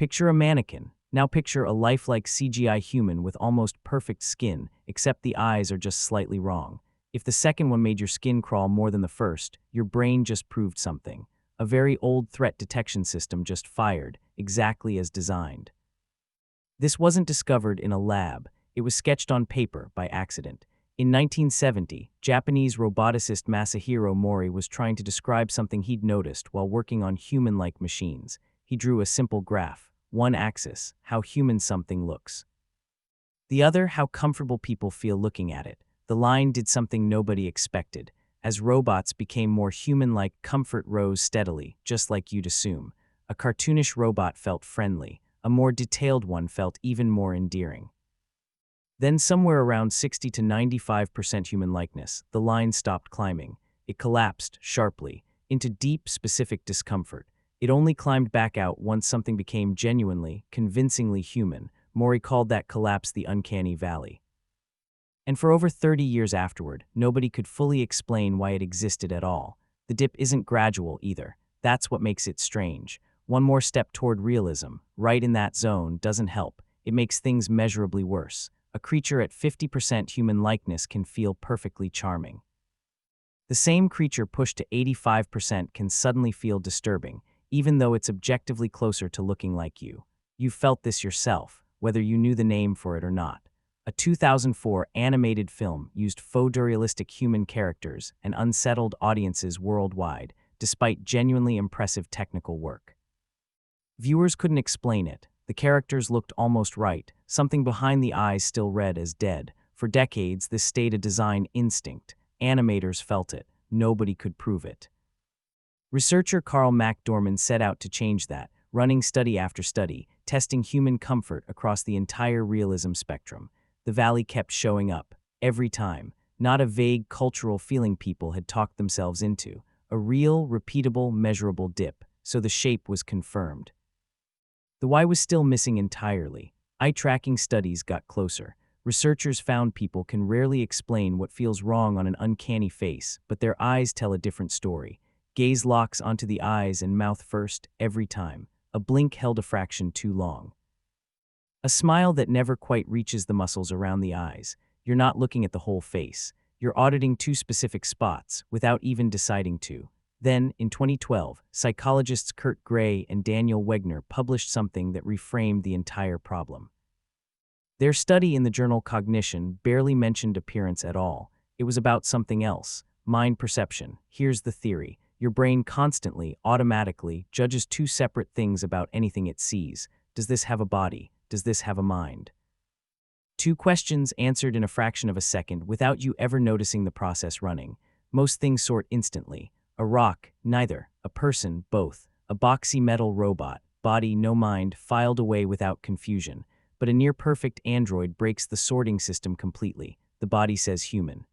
Picture a mannequin. Now picture a lifelike CGI human with almost perfect skin, except the eyes are just slightly wrong. If the second one made your skin crawl more than the first, your brain just proved something. A very old threat detection system just fired, exactly as designed. This wasn't discovered in a lab. It was sketched on paper by accident. In 1970, Japanese roboticist Masahiro Mori was trying to describe something he'd noticed while working on human-like machines. He drew a simple graph. One axis, how human something looks. The other, how comfortable people feel looking at it. The line did something nobody expected. As robots became more human-like, comfort rose steadily, just like you'd assume. A cartoonish robot felt friendly. A more detailed one felt even more endearing. Then somewhere around 60 to 95% human likeness, the line stopped climbing. It collapsed sharply into deep, specific discomfort. It only climbed back out once something became genuinely, convincingly human. Mori called that collapse the Uncanny Valley. And for over 30 years afterward, nobody could fully explain why it existed at all. The dip isn't gradual either. That's what makes it strange. One more step toward realism, right in that zone, doesn't help. It makes things measurably worse. A creature at 50% human likeness can feel perfectly charming. The same creature pushed to 85% can suddenly feel disturbing, even though it's objectively closer to looking like you. You felt this yourself, whether you knew the name for it or not. A 2004 animated film used photorealistic human characters and unsettled audiences worldwide, despite genuinely impressive technical work. Viewers couldn't explain it. The characters looked almost right, something behind the eyes still read as dead. For decades, this stayed a design instinct. Animators felt it. Nobody could prove it. Researcher Carl McDorman set out to change that, running study after study, testing human comfort across the entire realism spectrum. The valley kept showing up, every time, not a vague cultural feeling people had talked themselves into, a real, repeatable, measurable dip, so the shape was confirmed. The why was still missing entirely. Eye-tracking studies got closer. Researchers found people can rarely explain what feels wrong on an uncanny face, but their eyes tell a different story. Gaze locks onto the eyes and mouth first, every time. A blink held a fraction too long. A smile that never quite reaches the muscles around the eyes. You're not looking at the whole face. You're auditing two specific spots, without even deciding to. Then, in 2012, psychologists Kurt Gray and Daniel Wegner published something that reframed the entire problem. Their study in the journal Cognition barely mentioned appearance at all. It was about something else, mind perception. Here's the theory. Your brain constantly, automatically, judges two separate things about anything it sees. Does this have a body? Does this have a mind? Two questions answered in a fraction of a second without you ever noticing the process running. Most things sort instantly. A rock, neither. A person, both. A boxy metal robot, body, no mind, filed away without confusion. But a near-perfect android breaks the sorting system completely. The body says human.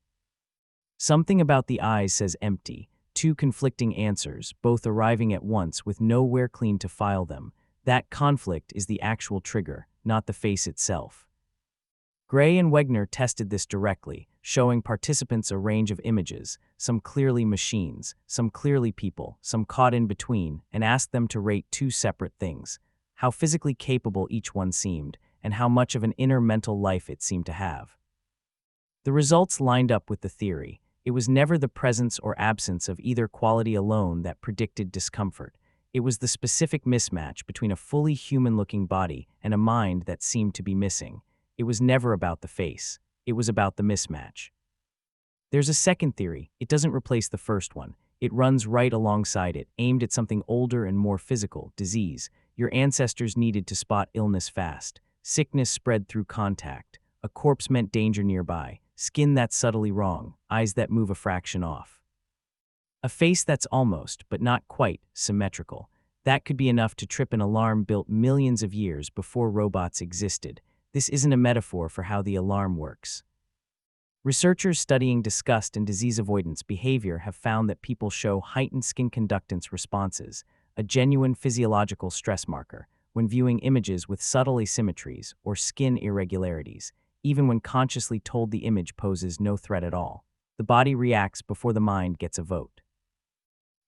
Something about the eyes says empty. Two conflicting answers, both arriving at once with nowhere clean to file them. That conflict is the actual trigger, not the face itself. Gray and Wegner tested this directly, showing participants a range of images, some clearly machines, some clearly people, some caught in between, and asked them to rate two separate things: how physically capable each one seemed, and how much of an inner mental life it seemed to have. The results lined up with the theory. It was never the presence or absence of either quality alone that predicted discomfort. It was the specific mismatch between a fully human-looking body and a mind that seemed to be missing. It was never about the face. It was about the mismatch. There's a second theory. It doesn't replace the first one. It runs right alongside it, aimed at something older and more physical: disease. Your ancestors needed to spot illness fast. Sickness spread through contact. A corpse meant danger nearby. Skin that's subtly wrong. Eyes that move a fraction off. A face that's almost, but not quite, symmetrical. That could be enough to trip an alarm built millions of years before robots existed. This isn't a metaphor for how the alarm works. Researchers studying disgust and disease avoidance behavior have found that people show heightened skin conductance responses, a genuine physiological stress marker, when viewing images with subtle asymmetries or skin irregularities, even when consciously told the image poses no threat at all. The body reacts before the mind gets a vote.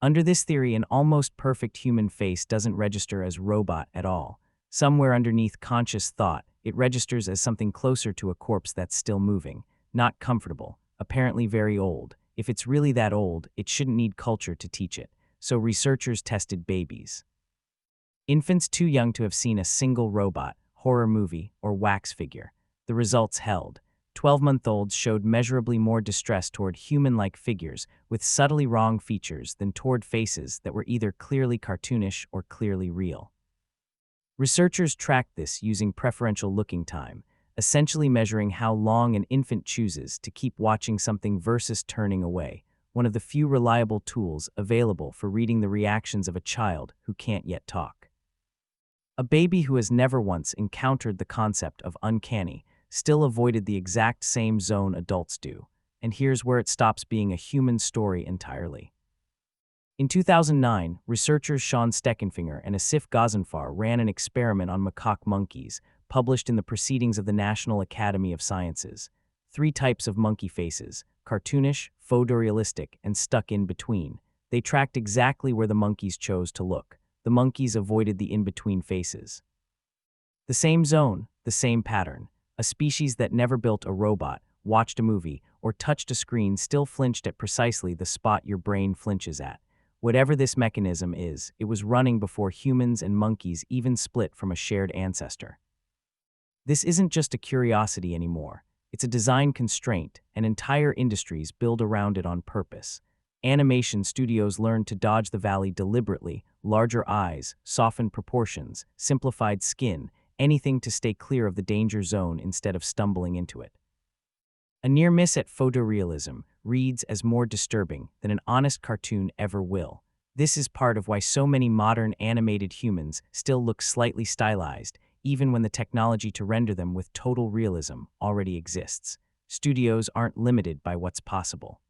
Under this theory, an almost perfect human face doesn't register as robot at all. Somewhere underneath conscious thought, it registers as something closer to a corpse that's still moving, not comfortable, apparently very old. If it's really that old, it shouldn't need culture to teach it. So researchers tested babies. Infants too young to have seen a single robot, horror movie, or wax figure. The results held. 12-month-olds showed measurably more distress toward human-like figures with subtly wrong features than toward faces that were either clearly cartoonish or clearly real. Researchers tracked this using preferential looking time, essentially measuring how long an infant chooses to keep watching something versus turning away, one of the few reliable tools available for reading the reactions of a child who can't yet talk. A baby who has never once encountered the concept of uncanny still avoided the exact same zone adults do, and here's where it stops being a human story entirely. In 2009, researchers Sean Steckenfinger and Asif Ghazanfar ran an experiment on macaque monkeys, published in the Proceedings of the National Academy of Sciences. 3 types of monkey faces: cartoonish, photorealistic, and stuck in between. They tracked exactly where the monkeys chose to look. The monkeys avoided the in-between faces. The same zone, the same pattern. A species that never built a robot, watched a movie, or touched a screen still flinched at precisely the spot your brain flinches at. Whatever this mechanism is, it was running before humans and monkeys even split from a shared ancestor. This isn't just a curiosity anymore. It's a design constraint, and entire industries build around it on purpose. Animation studios learned to dodge the valley deliberately: larger eyes, softened proportions, simplified skin, anything to stay clear of the danger zone instead of stumbling into it. A near miss at photorealism reads as more disturbing than an honest cartoon ever will. This is part of why so many modern animated humans still look slightly stylized, even when the technology to render them with total realism already exists. Studios aren't limited by what's possible.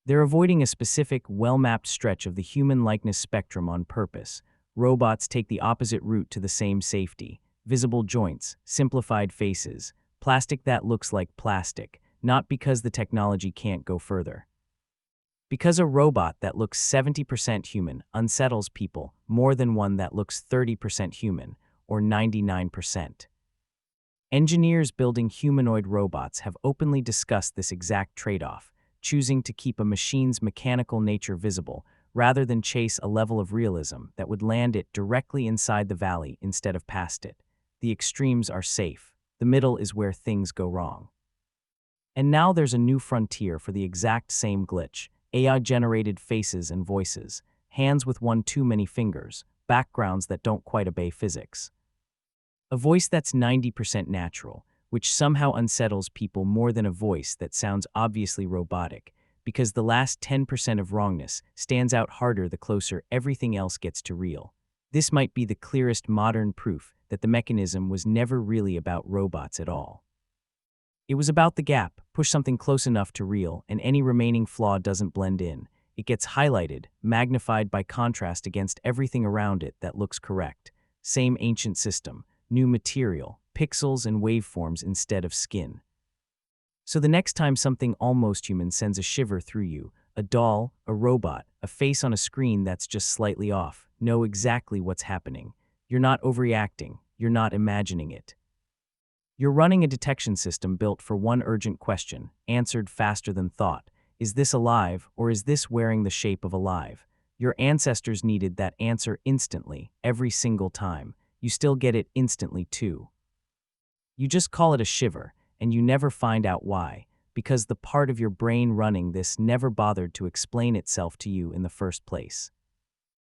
They're avoiding a specific, well-mapped stretch of the human likeness spectrum on purpose. Robots take the opposite route to the same safety: visible joints, simplified faces, plastic that looks like plastic, not because the technology can't go further. Because a robot that looks 70% human unsettles people more than one that looks 30% human, or 99%. Engineers building humanoid robots have openly discussed this exact trade-off, choosing to keep a machine's mechanical nature visible rather than chase a level of realism that would land it directly inside the valley instead of past it. The extremes are safe. The middle is where things go wrong. And now there's a new frontier for the exact same glitch: AI-generated faces and voices, hands with one too many fingers, backgrounds that don't quite obey physics. A voice that's 90% natural, which somehow unsettles people more than a voice that sounds obviously robotic, because the last 10% of wrongness stands out harder the closer everything else gets to real. This might be the clearest modern proof that the mechanism was never really about robots at all. It was about the gap: push something close enough to real, and any remaining flaw doesn't blend in. It gets highlighted, magnified by contrast against everything around it that looks correct. Same ancient system, new material, pixels and waveforms instead of skin. So the next time something almost human sends a shiver through you, a doll, a robot, a face on a screen that's just slightly off, know exactly what's happening. You're not overreacting. You're not imagining it. You're running a detection system built for one urgent question, answered faster than thought: is this alive, or is this wearing the shape of alive? Your ancestors needed that answer instantly, every single time. You still get it instantly too. You just call it a shiver, and you never find out why, because the part of your brain running this never bothered to explain itself to you in the first place.